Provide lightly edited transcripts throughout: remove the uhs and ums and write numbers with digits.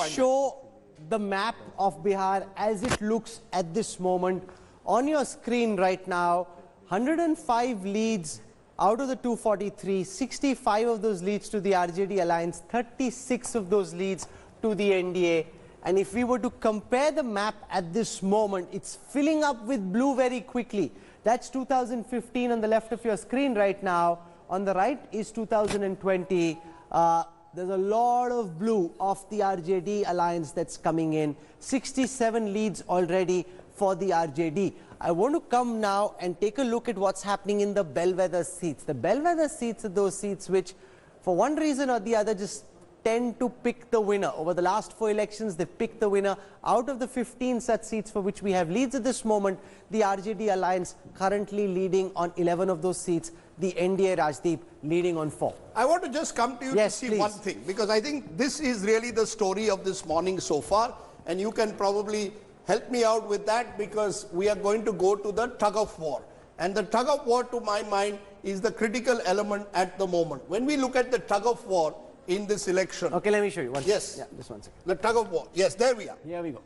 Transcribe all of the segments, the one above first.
Show the map of Bihar as it looks at this moment on your screen right now. 105 leads out of the 243, 65 of those leads to the RJD alliance, 36 of those leads to the NDA. And if we were to compare the map at this moment, it's filling up with blue very quickly. That's 2015 on the left of your screen right now. On the right is 2020. There's a lot of blue of the RJD alliance that's coming in. 67 leads already for the RJD. I want to come now and take a look at what's happening in the bellwether seats. The bellwether seats are those seats which, for one reason or the other, just tend to pick the winner. Over the last 4 elections, they've picked the winner. Out of the 15 such seats for which we have leads at this moment, the RJD alliance currently leading on 11 of those seats. The NDA, Rajdeep, leading on 4. I want to just come to you to see one thing, because I think this is really the story of this morning so far, and you can probably help me out with that, because we are going to go to the tug of war. And the tug of war, to my mind, is the critical element at the moment. When we look at the tug of war in this election... Okay, let me show you. Yes. Yeah, just one second. The tug of war. Yes, there we are. Here we go.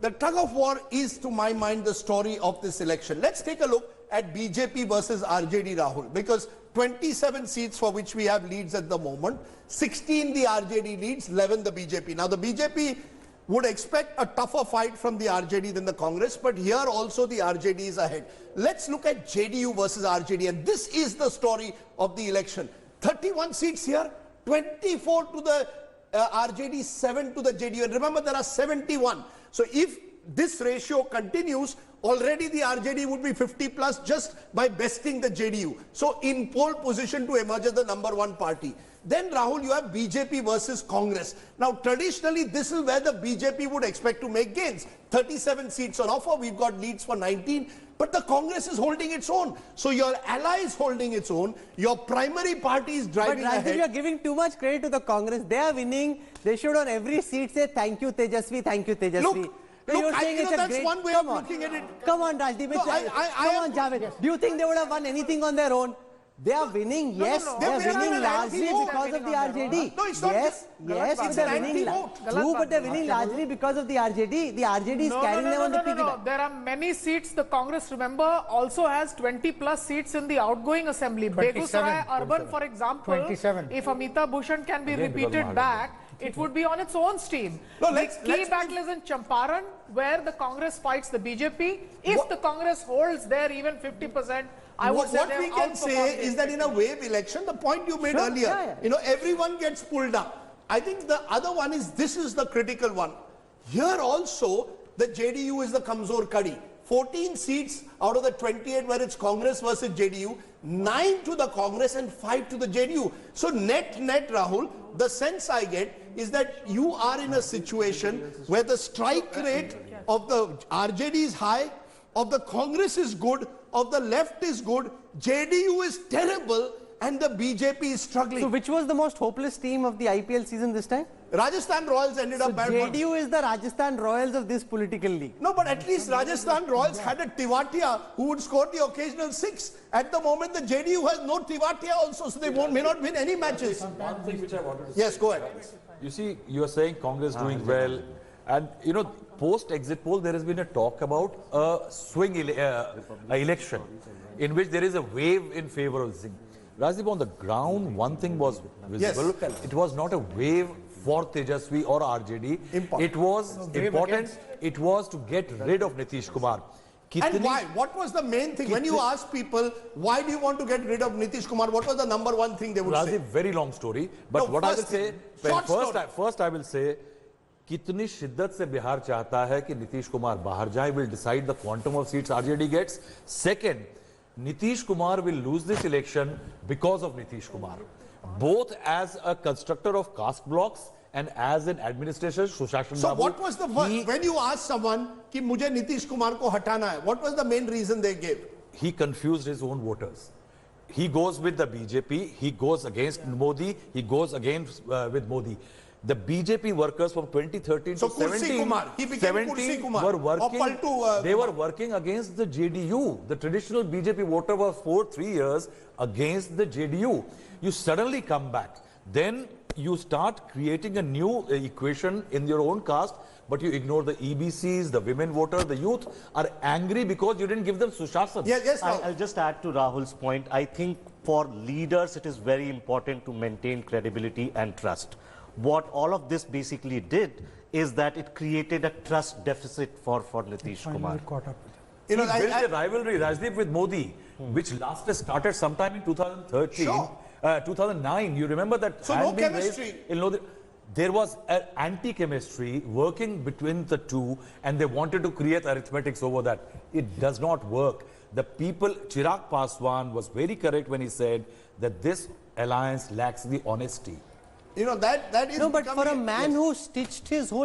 The tug of war is, to my mind, the story of this election. Let's take a look at BJP versus RJD, Rahul, because 27 seats for which we have leads at the moment, 16 the RJD leads, 11 the BJP. Now the BJP would expect a tougher fight from the RJD than the Congress, but here also the RJD is ahead. Let's look at JDU versus RJD, and this is the story of the election. 31 seats here, 24 to the RJD, 7 to the JDU, and remember there are 71. So if this ratio continues, already the RJD would be 50 plus just by besting the JDU. So in pole position to emerge as the #1 party. Then Rahul, you have BJP versus Congress. Now traditionally this is where the BJP would expect to make gains. 37 seats on offer, we've got leads for 19, but the Congress is holding its own. So your ally is holding its own, your primary party is driving ahead. But Rajdeep, you're giving too much credit to the Congress. They are winning. They should on every seat say thank you Tejasvi, thank you Tejasvi. Look, that's one way of looking at it. Come on, Rajdeep. Come on, Javed. Do you think they would have won anything on their own? They are winning, yes. They are winning largely because of the RJD. No, it's not. Yes, but they're winning. True, but they're winning largely because of the RJD. The RJD is carrying them on the piggyback. No. There are many seats. The Congress, remember, also has 20 plus seats in the outgoing assembly. Begusarai Urban, for example, 27. if Amita Bhushan can be repeated back, it would be on its own steam. No, the key battle is in Champaran, where the Congress fights the BJP. If the Congress holds there even 50%, I would say what we can say is that in a wave election, the point you made earlier, you know, everyone gets pulled up. I think the other one is, this is the critical one. Here also, the JDU is the Kamzor Kadi. 14 seats out of the 28 where it's Congress versus JDU, 9 to the Congress and 5 to the JDU. So net, Rahul, the sense I get is that you are in a situation where the strike rate of the RJD is high, of the Congress is good, of the left is good, JDU is terrible, and the BJP is struggling. So which was the most hopeless team of the IPL season this time? Rajasthan Royals ended up bad. JDU is the Rajasthan Royals of this political league. No, but at least Rajasthan Royals had a Tiwatia who would score the occasional 6. At the moment, the JDU has no Tiwatia also, so they may not win any matches. One thing which I wanted to say. Yes, go ahead. You see, you are saying Congress doing well, and you know, post-exit poll, there has been a talk about a swing election in which there is a wave in favor of Singh. Rajdeep, on the ground, one thing was visible. Yes. It was not a wave for Tejasvi or RJD. It was important. It was to get rid of Nitish Kumar. And why? What was the main thing? When you ask people, why do you want to get rid of Nitish Kumar, what was the #1 thing they would say? Very long story. But no, what I will say, first I will say, कितनी शिद्दत से बिहार चाहता है कि नीतीश कुमार बाहर जाए, will decide the quantum of seats RJD gets. Second, Nitish Kumar will lose this election because of Nitish Kumar, both as a constructor of caste blocks and as an administrator. So what was the when you asked someone कि मुझे नीतीश कुमार को हटाना है, what was the main reason they gave? He confused his own voters. He goes with the BJP, he goes against Modi, he goes against with Modi. The BJP workers from 2013 to 17 were working. They were working against the JDU. The traditional BJP voter was for 3 years against the JDU. You suddenly come back. Then you start creating a new equation in your own caste, but you ignore the EBCs, the women voters, the youth are angry because you didn't give them Sushasana. Yes, I'll just add to Rahul's point. I think for leaders, it is very important to maintain credibility and trust. What all of this basically did is that it created a trust deficit for Nitish Kumar. You know, He built a rivalry, Rajdeep, with Modi, which started sometime in 2013. Sure. 2009, you remember that? So hand no being raised chemistry. in Lodi. There was an anti-chemistry working between the two, and they wanted to create arithmetics over that. It does not work. The people, Chirag Paswan was very correct when he said that this alliance lacks the honesty. You know, that is No, but for a becoming man who stitched his whole